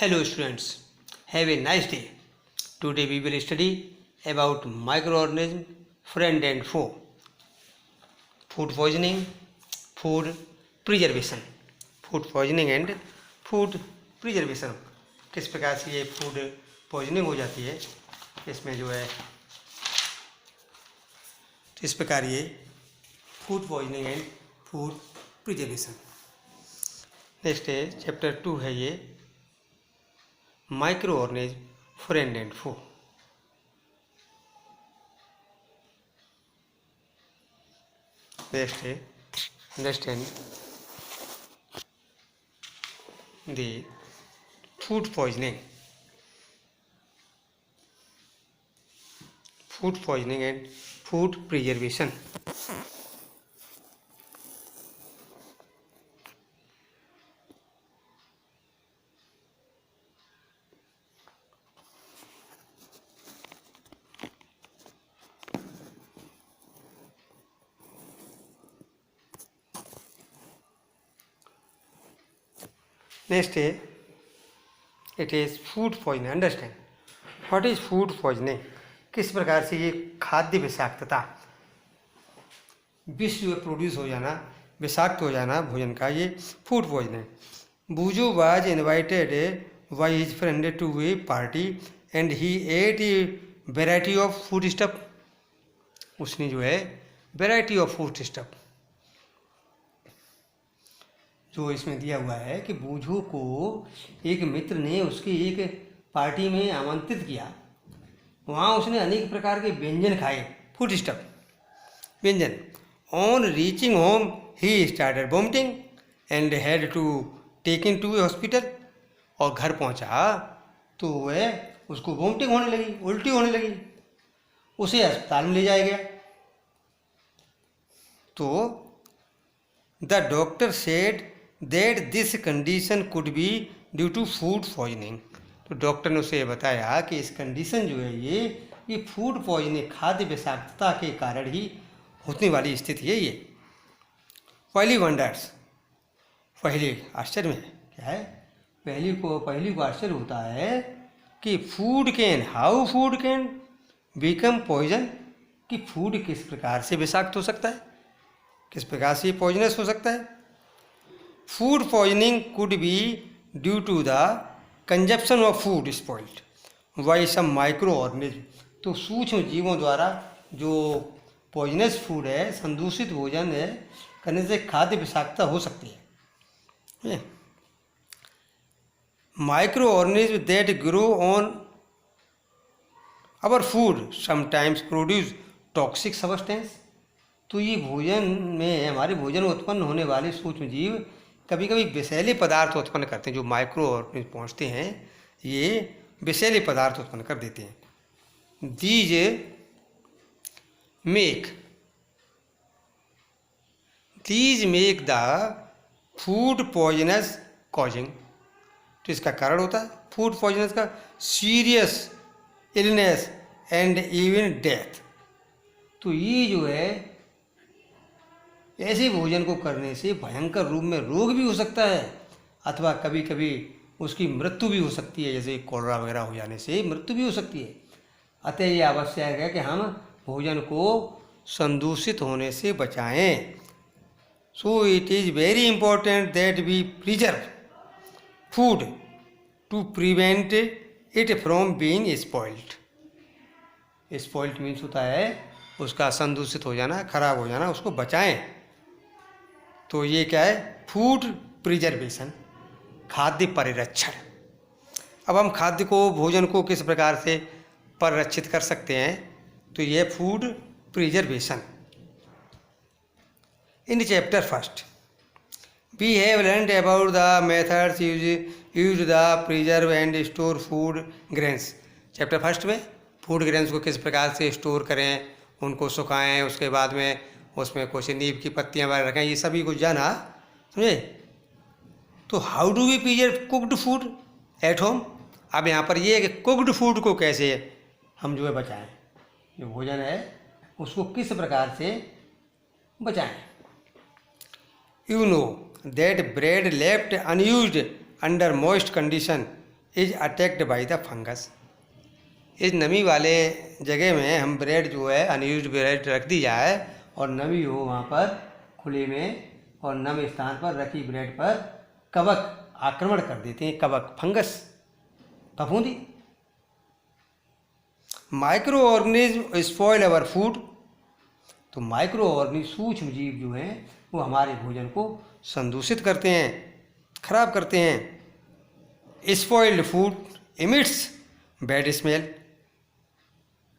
Hello students, have a nice day. Today we will study about microorganism, friend and foe, food poisoning, food preservation, food poisoning and food preservation. किस प्रकार से ये food poisoning हो जाती है, इसमें जो है इस प्रकार ये food poisoning and food preservation. Next है चैप्टर 2 है ये microorganism friend and foe. Next है understand the food poisoning and food preservation. Next है it is food poisoning. Understand what is food poisoning. किस प्रकार से ये खाद्य विषाक्तता, विष जो प्रोड्यूस हो जाना, विषाक्त हो जाना भोजन का, ये food poisoning. Boojho was invited by his friend to a party and he ate a variety of food stuff. उसने जो है वेराइटी ऑफ फूड स्टफ जो इसमें दिया हुआ है कि बूझू को एक मित्र ने उसकी एक पार्टी में आमंत्रित किया। वहाँ उसने अनेक प्रकार के व्यंजन खाए, फूड स्टफ व्यंजन। On reaching home he started vomiting and had to taken to a hospital. और घर पहुँचा तो वह उसको वॉमिटिंग होने लगी, उल्टी होने लगी, उसे अस्पताल में ले जाया गया। तो the doctor said that this condition could be due to food poisoning. तो डॉक्टर ने उसे बताया कि इस कंडीशन जो है ये फूड पॉइजनिंग, खाद्य विषाक्तता के कारण ही होने वाली स्थिति है ये। पहली वंडर्स, पहले आश्चर्य में क्या है, पहली को आश्चर्य होता है कि how food can become poison, कि फूड किस प्रकार से विषाक्त हो सकता है, किस प्रकार से पॉइजनस हो सकता है। Food poisoning could be due to the consumption of food spoiled by some micro organism. तो सूक्ष्म जीवों द्वारा जो पॉइजनस फूड है, संदूषित भोजन है करने से खाद्य विषाक्तता हो सकती है। Micro organism that grow on our food sometimes produce toxic substance. तो ये भोजन में, हमारे भोजन में उत्पन्न होने वाले सूक्ष्म जीव कभी कभी विषैले पदार्थ उत्पन्न करते हैं। जो माइक्रो ऑर्गेनिज्म पहुँचते हैं ये विषैले पदार्थ उत्पन्न कर देते हैं। These make the food poisonous causing. तो इसका कारण होता है फूड पॉइजनस का serious illness and even death. तो ये जो है ऐसे भोजन को करने से भयंकर रूप में रोग भी हो सकता है, अथवा कभी कभी उसकी मृत्यु भी हो सकती है, जैसे कोलरा वगैरह हो जाने से मृत्यु भी हो सकती है। अतः ये आवश्यक है कि हम भोजन को संदूषित होने से बचाएं। So it is very important that we preserve food to prevent it from being spoiled. Spoiled means होता है उसका संदूषित हो जाना, खराब हो जाना, उसको बचाएं। तो ये क्या है, फूड प्रिजर्वेशन, खाद्य परिरक्षण। अब हम खाद्य को, भोजन को किस प्रकार से परिरक्षित कर सकते हैं, तो ये food preservation. In chapter first we have learned about the methods used the preserve and store food grains. Chapter first में फूड ग्रेन्स को किस प्रकार से स्टोर करें, उनको सुखाएं, उसके बाद में उसमें कुछ नीम की पत्तियां वगैरह रखें, ये सभी कुछ जाना, समझे। तो how do we preserve cooked food at home. अब यहाँ पर ये है कि कुक्ड फूड को कैसे हम जो है बचाएं, जो भोजन है उसको किस प्रकार से बचाएं। You know that bread left unused under moist condition is attacked by the fungus. इस नमी वाले जगह में हम ब्रेड जो है अनयूज्ड ब्रेड रख दी जाए और नमी हो वहाँ पर खुले में, और नम स्थान पर रखी ब्रेड पर कवक आक्रमण कर देते हैं, कवक फंगस फफूंदी। Micro organism spoil our food. तो माइक्रो ऑर्गेनिज्म सूक्ष्म जीव जो हैं वो हमारे भोजन को संदूषित करते हैं, खराब करते हैं। Spoiled food emits bad smell,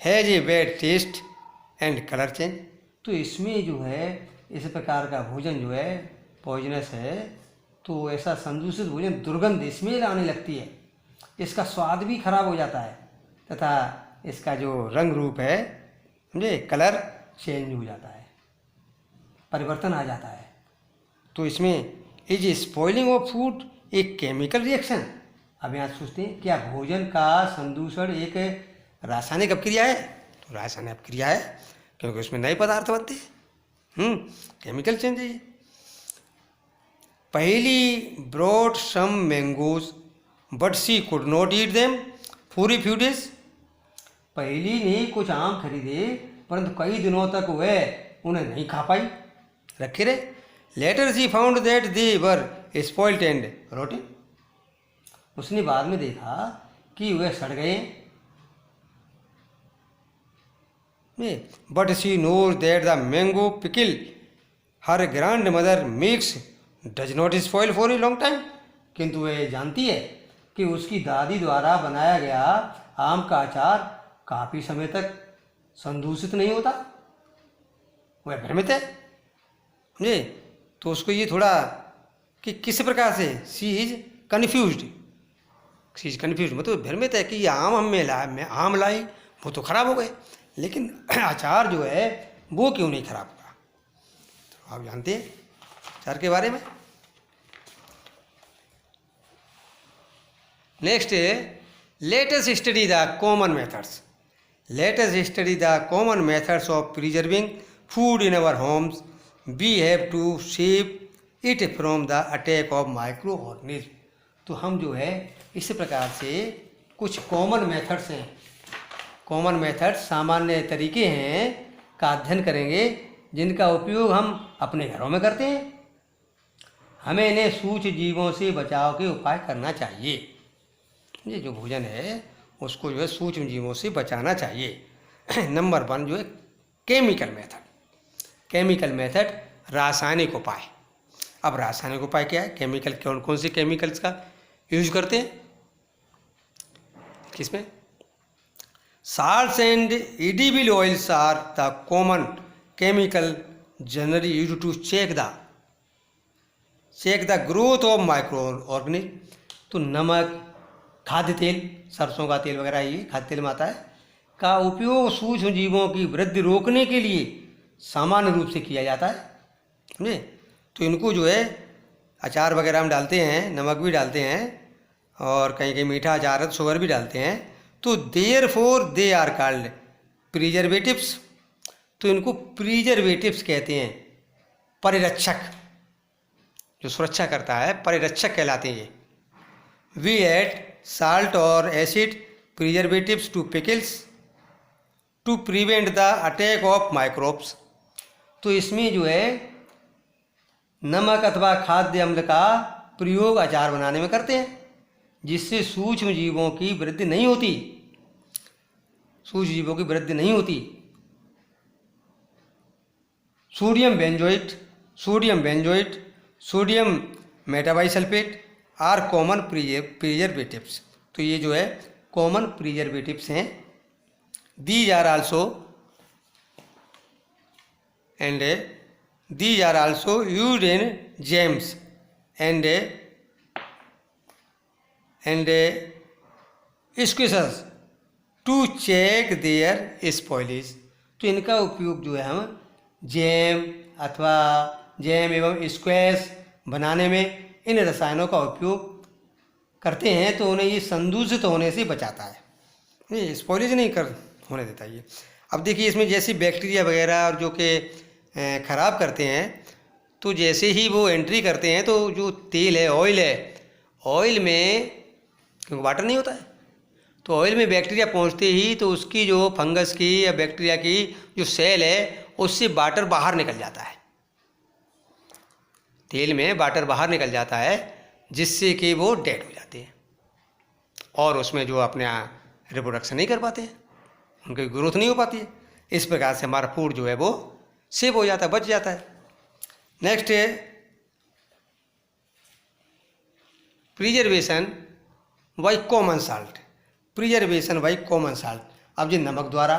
has a bad taste and colour change. तो इसमें जो है इस प्रकार का भोजन जो है पॉइजनस है, तो ऐसा संदूषित भोजन दुर्गंध स्मेल आने लगती है, इसका स्वाद भी खराब हो जाता है तथा इसका जो रंग रूप है समझे कलर चेंज हो जाता है, परिवर्तन आ जाता है। तो इसमें इज स्पॉइलिंग ऑफ फूड एक केमिकल रिएक्शन। अब यहाँ सोचते हैं क्या भोजन का संदूषण एक रासायनिक अपक्रिया है? तो रासायनिक अपक्रिया है, क्योंकि उसमें नए पदार्थ बनते हैं, केमिकल चेंज है। Paheli brought some mangoes but she could not eat them for a few days. Paheli ने कुछ आम खरीदे परंतु कई दिनों तक वह उन्हें नहीं खा पाई, रखे रहे। Later she found that they were spoiled and rotten. उसने बाद में देखा कि वह सड़ गए। But she knows that the mango pickle her grandmother mix does not spoil for a long time. किंतु वह जानती है कि उसकी दादी द्वारा बनाया गया आम का अचार काफ़ी समय तक संदूषित नहीं होता। वह भ्रमित है समझे। तो उसको ये थोड़ा कि किस प्रकार से सी इज कन्फ्यूज्ड, मतलब भ्रमित है कि ये आम आम लाई वो तो खराब हो गए, लेकिन अचार जो है वो क्यों नहीं खराब हुआ। तो आप जानते हैं अचार के बारे में। Next let us study the common methods. Let us study the common methods of preserving food in our homes. We have to save it from the attack of microorganisms. तो हम जो है इस प्रकार से कुछ कॉमन मेथड्स हैं, common methods सामान्य तरीके हैं का अध्ययन करेंगे जिनका उपयोग हम अपने घरों में करते हैं। हमें इन्हें सूक्ष्म जीवों से बचाव के उपाय करना चाहिए। ये जो भोजन है उसको जो है सूक्ष्म जीवों से बचाना चाहिए। नंबर 1 जो है केमिकल मेथड। केमिकल मेथड रासायनिक उपाय। अब रासायनिक उपाय क्या है? केमिकल कौन कौन से केमिकल्स का यूज करते हैं किसमें? Salts and edible oils are the common chemical generally use to check the growth of micro organism. तो नमक, खाद्य तेल, सरसों का तेल वगैरह ये खाद्य तेल में आता है, का उपयोग सूक्ष्म जीवों की वृद्धि रोकने के लिए सामान्य रूप से किया जाता है समझे। तो इनको जो है अचार वगैरह में डालते हैं, नमक भी डालते हैं और कहीं कहीं मीठा अचार है तो शुगर भी डालते हैं। तो therefore they are called preservatives. तो इनको प्रिजर्वेटिव्स कहते हैं, परिरक्षक, जो सुरक्षा करता है परिरक्षक कहलाते हैं ये। We add salt or acid preservatives to pickles to prevent the attack of microbes। तो इसमें जो है नमक अथवा खाद्य अम्ल का प्रयोग अचार बनाने में करते हैं जिससे सूक्ष्म जीवों की वृद्धि नहीं होती, सूक्ष्म जीवों की वृद्धि नहीं होती। Sodium benzoate, sodium metabisulphite are common preservatives. तो ये जो है कॉमन प्रिजर्वेटिव्स हैं। These are also used in jams and squashes to check their spoilage. तो इनका उपयोग जो है हम जैम एवं स्क्वैश बनाने में इन रसायनों का उपयोग करते हैं, तो उन्हें ये संदूषित होने से बचाता है, ये स्पॉइलेज नहीं होने देता ये। अब देखिए इसमें जैसे बैक्टीरिया वगैरह और जो कि ख़राब करते हैं, तो जैसे ही वो एंट्री करते हैं तो जो तेल है, ऑयल में क्योंकि वाटर नहीं होता है। तो ऑयल में बैक्टीरिया पहुंचते ही तो उसकी जो फंगस की या बैक्टीरिया की जो सेल है उससे वाटर बाहर निकल जाता है, तेल में वाटर बाहर निकल जाता है, जिससे कि वो डेड हो जाते हैं और उसमें जो अपने रिप्रोडक्शन नहीं कर पाते हैं, उनकी ग्रोथ नहीं हो पाती है। इस प्रकार से हमारा फूड जो है वो सेव हो जाता है, बच जाता है। नेक्स्ट है preservation by common salt. Preservation by common salt. अब ये नमक द्वारा,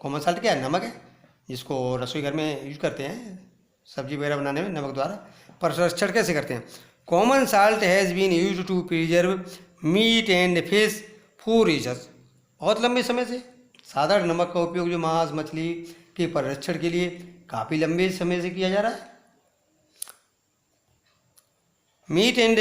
कॉमन साल्ट क्या है? नमक है, जिसको रसोई घर में यूज करते हैं सब्जी वगैरह बनाने में, नमक द्वारा संरक्षण कैसे करते हैं? Common salt has been use to preserve meat and fish for reasons. बहुत लंबे समय से साधारण नमक का उपयोग जो मांस मछली के परिरक्षण के लिए काफ़ी लंबे समय से किया जा रहा है। Meat and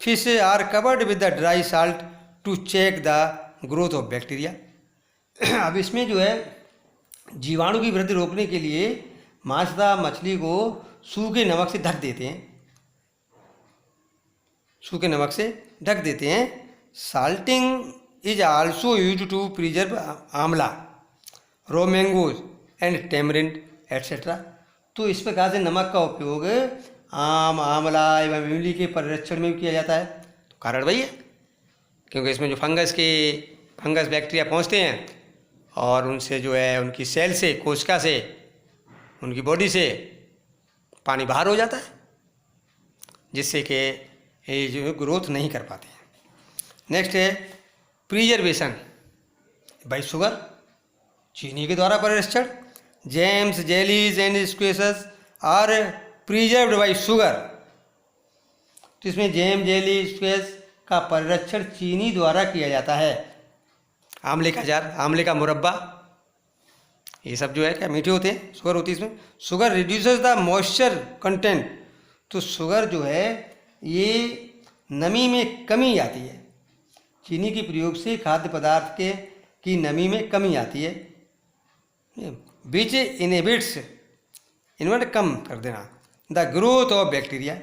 fish are covered with the dry salt to check the growth of bacteria. अब इसमें जो है जीवाणु की वृद्धि रोकने के लिए मांस तथा मछली को सूखे नमक से ढक देते हैं, सूखे नमक से ढक देते हैं। Salting is also use to preserve amla, raw mangoes and tamarind etcetera. तो इस प्रकार से नमक का उपयोग आम, आंवला एवं इमली के परिरक्षण में भी किया जाता है। तो कारण वही है, क्योंकि इसमें जो फंगस बैक्टीरिया पहुंचते हैं और उनसे जो है उनकी सेल से, कोशिका से, उनकी बॉडी से पानी बाहर हो जाता है, जिससे कि ये जो ग्रोथ नहीं कर पाते हैं। नेक्स्ट है प्रिजर्वेशन बाई शुगर, चीनी के द्वारा परिरक्षण। Jams, jellies and squashes are preserved by sugar. तो इसमें जैम, जेली, स्क्वेस का परिरक्षण चीनी द्वारा किया जाता है। आंवले का अचार, आंवले का मुरब्बा, ये सब जो है क्या मीठे होते हैं, शुगर होती है इसमें। Sugar reduces the moisture content. तो शुगर जो है ये नमी में कमी आती है, चीनी के प्रयोग से खाद्य पदार्थ की नमी में कमी आती है। विच इनहिबिट्स, इन्वर्ट कम कर देना, द ग्रोथ ऑफ बैक्टीरिया,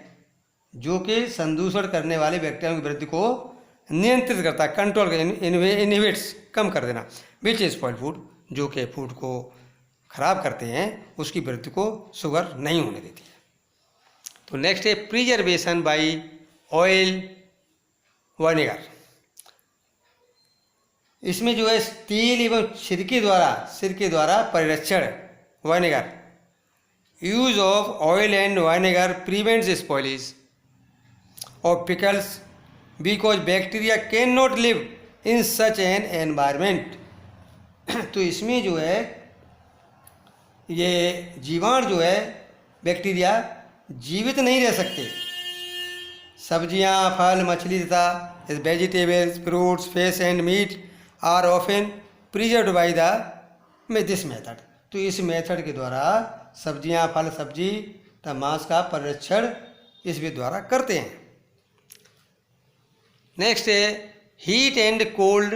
जो कि संदूषण करने वाले बैक्टीरिया की वृद्धि को नियंत्रित करता है, कंट्रोल कर, इनहिबिट्स कम कर देना। विच इज स्पॉइल फूड, जो कि फूड को खराब करते हैं, उसकी वृद्धि को शुगर नहीं होने देती है। तो नेक्स्ट है प्रिजर्वेशन बाई ऑयल वाइनेगर। इसमें जो है तेल एवं सिरके द्वारा परिरक्षण, vinegar. Use of oil and vinegar prevents spoilage of pickles because bacteria can not live in such an environment. तो इसमें जो है ये जीवाणु जो है बैक्टीरिया जीवित नहीं रह सकते। सब्जियां, फल, मछली तथा vegetables, fruits, fish and meat are often preserved by this method. तो इस मेथड के द्वारा सब्जियां, फल, सब्जी तथा मांस का परिरक्षण इस विधि द्वारा करते हैं। नेक्स्ट है हीट एंड कोल्ड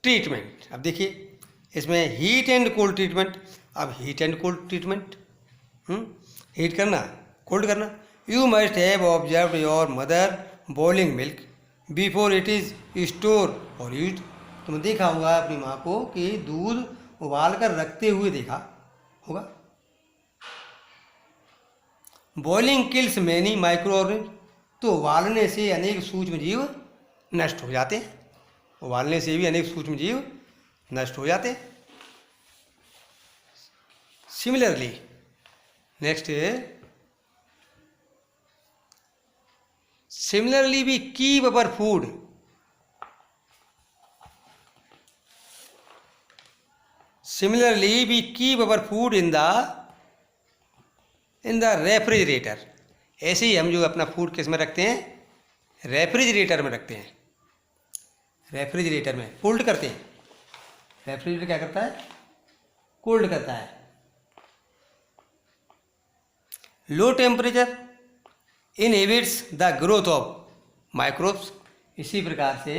ट्रीटमेंट। अब देखिए इसमें हीट एंड कोल्ड ट्रीटमेंट। अब heat and cold treatment, heat करना, कोल्ड करना। You must have observe your mother boiling milk before it is store और यूज। तुम देखा होगा अपनी माँ को कि दूध उबाल कर रखते हुए देखा होगा। Boiling kills many micro organism. तो उबालने से अनेक सूक्ष्म जीव नष्ट हो जाते हैं, उबालने से भी अनेक सूक्ष्म जीव नष्ट हो जाते हैं। सिमिलरली नेक्स्ट है similarly we keep our food in the refrigerator. ऐसे ही हम जो अपना फूड किस में रखते हैं, रेफ्रिजरेटर में रखते हैं। रेफ्रिजरेटर में कोल्ड करते हैं। रेफ्रिजरेटर क्या करता है, कोल्ड करता है। Low temperature inhibits the growth of microbes. इसी प्रकार से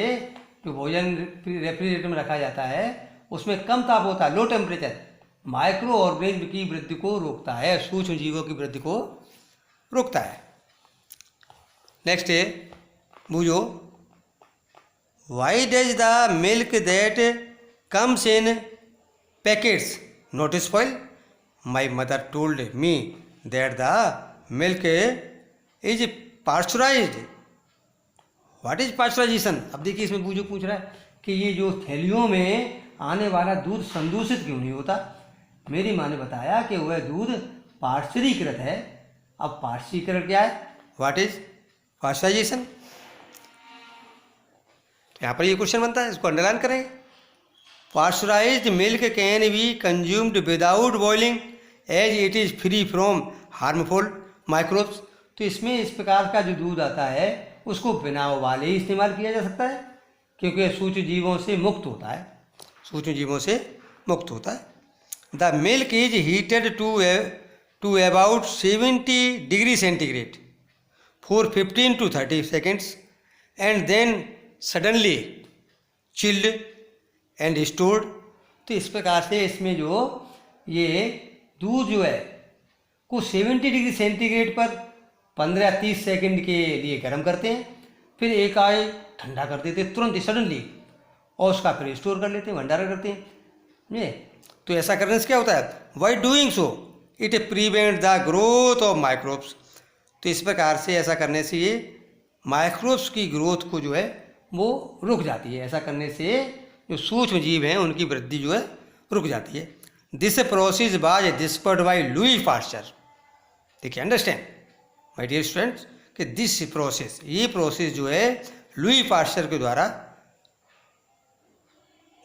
जो भोजन रेफ्रिजरेटर में रखा जाता है उसमें कम ताप होता है, लो टेम्परेचर, माइक्रो ऑर्गेनिज्म की वृद्धि को रोकता है, सूक्ष्म जीवों की वृद्धि को रोकता है। नेक्स्ट है Boojho why does the milk that comes in packets not spoil? My mother told me that the milk is pasteurised. What is pasteurisation? अब देखिए इसमें पूछ रहा है कि ये जो थैलियों में आने वाला दूध संदूषित क्यों नहीं होता। मेरी माँ ने बताया कि वह दूध पाश्चरीकृत है। अब पाश्चरीकरण क्या है? What is pasteurization? यहाँ पर ये क्वेश्चन बनता है, इसको अंडरलाइन करेंगे। Pasteurized milk can be consumed without boiling as it is free from harmful microbes. तो इसमें इस प्रकार का जो दूध आता है उसको बिना उबाले ही इस्तेमाल किया जा सकता है, क्योंकि सूक्ष्म जीवों से मुक्त होता है, सूक्ष्म जीवों से मुक्त होता है। The milk is heated to about 70 degree centigrade for 15 to 30 seconds and then suddenly chilled and stored. तो इस प्रकार से इसमें जो ये दूध जो है को 70 डिग्री सेंटीग्रेड पर 15-30 सेकंड के लिए गर्म करते हैं, फिर एक आए ठंडा कर देते हैं तुरंत सडनली, और उसका फिर स्टोर कर लेते हैं, भंडारण करते हैं ये। तो ऐसा करने से क्या होता है? Why doing so it prevent the growth of microbes. तो इस प्रकार से ऐसा करने से ये माइक्रोब्स की ग्रोथ को जो है वो रुक जाती है। ऐसा करने से जो सूक्ष्म जीव हैं उनकी वृद्धि जो है रुक जाती है। This process was discovered by Louis Pasteur. देखिए अंडरस्टैंड माय डियर स्टूडेंट्स कि दिस प्रोसेस, ये प्रोसेस जो है लुई पास्चर के द्वारा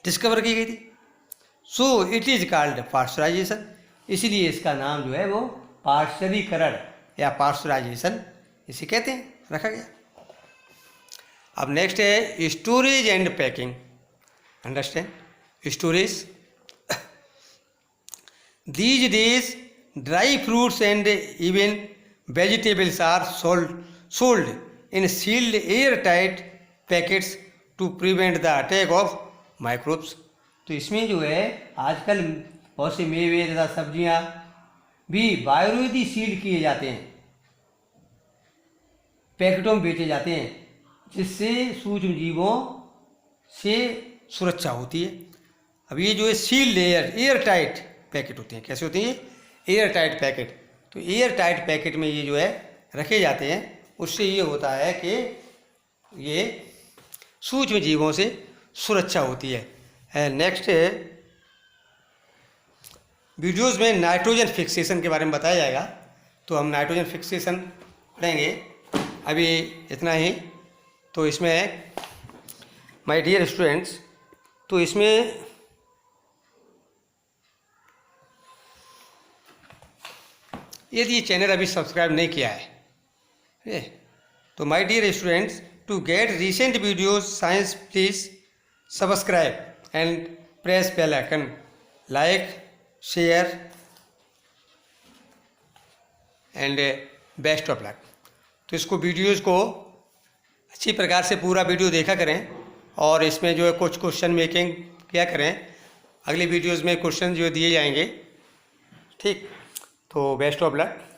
डिस्कवर की गई थी। So it is called pasteurization, इसीलिए इसका नाम जो है वो पाश्चरीकरण या पास्चराइजेशन इसे कहते हैं, रखा गया। अब नेक्स्ट है storage and packing. Understand storage. These days, dry fruits and even vegetables are sold in sealed airtight packets to prevent the attack of microbes. तो इसमें जो है आजकल बहुत से मेवे तथा सब्जियां भी बायोरोधी सील किए जाते हैं, पैकेटों में बेचे जाते हैं, जिससे सूक्ष्म जीवों से सुरक्षा होती है। अब ये जो है सील्ड एयर टाइट पैकेट होते हैं, कैसे होते हैं ये? Air tight packet. तो एयर टाइट पैकेट में ये जो है रखे जाते हैं, उससे ये होता है कि ये सूक्ष्म जीवों से सुरक्षा होती है। नेक्स्ट वीडियोस में नाइट्रोजन फिक्सेशन के बारे में बताया जाएगा, तो हम नाइट्रोजन फिक्सेशन पढ़ेंगे। अभी इतना ही। तो इसमें माय डियर स्टूडेंट्स, तो इसमें यदि ये चैनल अभी सब्सक्राइब नहीं किया है तो my dear students, to get recent videos science please subscribe and press bell icon, like share and best of luck. तो इसको वीडियोस को अच्छी प्रकार से पूरा वीडियो देखा करें, और इसमें जो है कुछ क्वेश्चन मेकिंग किया करें। अगली वीडियोस में क्वेश्चन जो दिए जाएंगे, ठीक। तो बेस्ट ऑफ लक।